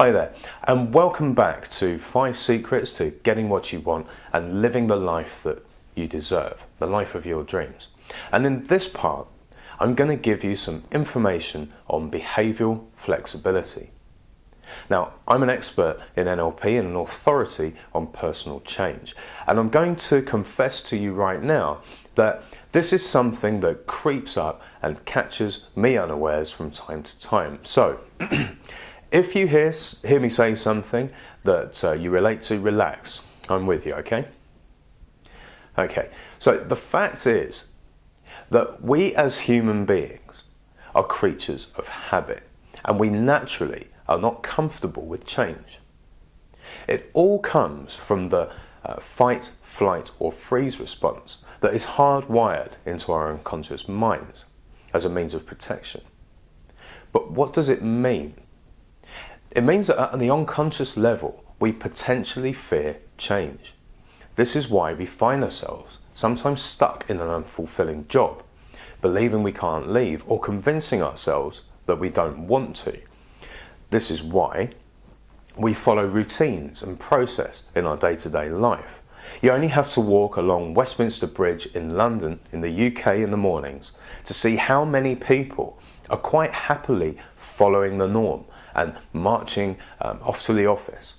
Hi there, and welcome back to 5 Secrets to Getting What You Want and Living the Life that you deserve, the life of your dreams. And in this part, I'm going to give you some information on behavioural flexibility. Now, I'm an expert in NLP and an authority on personal change, and I'm going to confess to you right now that this is something that creeps up and catches me unawares from time to time. So, if you hear me say something that you relate to, relax. I'm with you, okay? Okay, so the fact is that we as human beings are creatures of habit, and we naturally are not comfortable with change. It all comes from the fight, flight or freeze response that is hardwired into our unconscious minds as a means of protection. But what does it mean? It means that at the unconscious level, we potentially fear change. This is why we find ourselves sometimes stuck in an unfulfilling job, believing we can't leave or convincing ourselves that we don't want to. This is why we follow routines and process in our day-to-day life. You only have to walk along Westminster Bridge in London, in the UK in the mornings, to see how many people are quite happily following the norm and marching off to the office.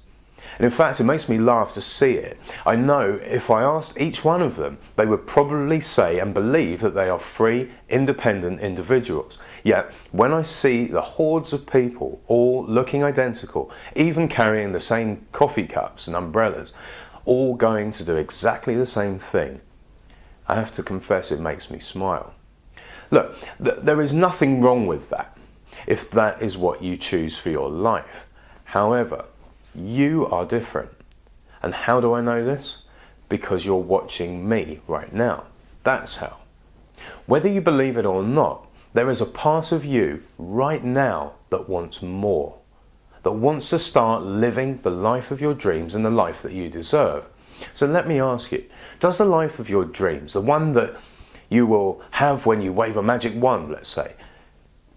And in fact, it makes me laugh to see it. I know if I asked each one of them, they would probably say and believe that they are free, independent individuals. Yet, when I see the hordes of people all looking identical, even carrying the same coffee cups and umbrellas, all going to do exactly the same thing, I have to confess it makes me smile. Look, there is nothing wrong with that, if that is what you choose for your life. However, you are different. And how do I know this? Because you're watching me right now. That's how. Whether you believe it or not, there is a part of you right now that wants more, that wants to start living the life of your dreams and the life that you deserve. So let me ask you, does the life of your dreams, the one that you will have when you wave a magic wand, let's say,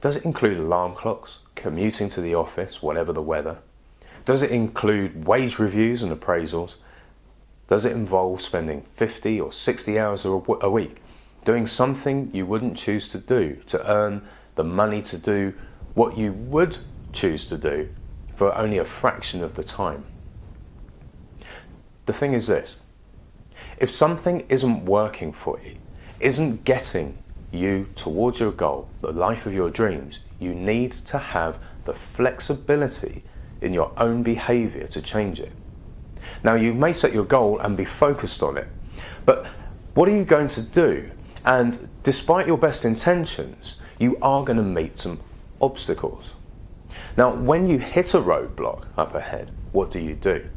does it include alarm clocks, commuting to the office, whatever the weather? Does it include wage reviews and appraisals? Does it involve spending 50 or 60 hours a week doing something you wouldn't choose to do to earn the money to do what you would choose to do for only a fraction of the time? The thing is this: if something isn't working for you, isn't getting you towards your goal, the life of your dreams, you need to have the flexibility in your own behaviour to change it. Now, you may set your goal and be focused on it, but what are you going to do? And despite your best intentions, you are going to meet some obstacles. Now, when you hit a roadblock up ahead, what do?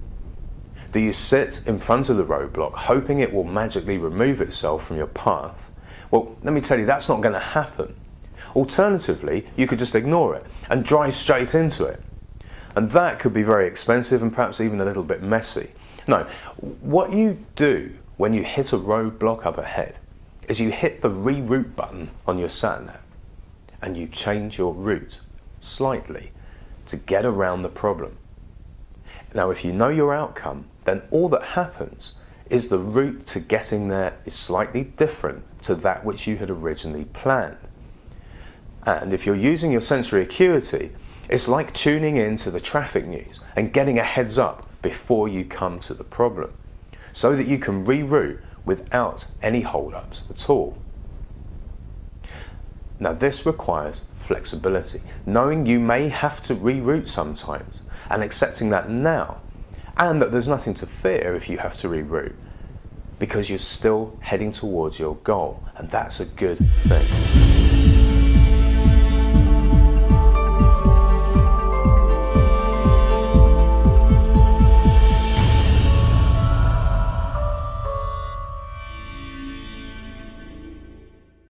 Do you sit in front of the roadblock hoping it will magically remove itself from your path? Well, let me tell you, that's not going to happen. Alternatively, you could just ignore it and drive straight into it. And that could be very expensive and perhaps even a little bit messy. No, what you do when you hit a roadblock up ahead is you hit the reroute button on your sat-nav and you change your route slightly to get around the problem. Now, if you know your outcome, then all that happens is the route to getting there is slightly different to that which you had originally planned. And if you're using your sensory acuity, it's like tuning in to the traffic news and getting a heads up before you come to the problem, so that you can reroute without any hold-ups at all. Now, this requires flexibility, knowing you may have to reroute sometimes and accepting that now, and that there's nothing to fear if you have to reroute, because you're still heading towards your goal, and that's a good thing.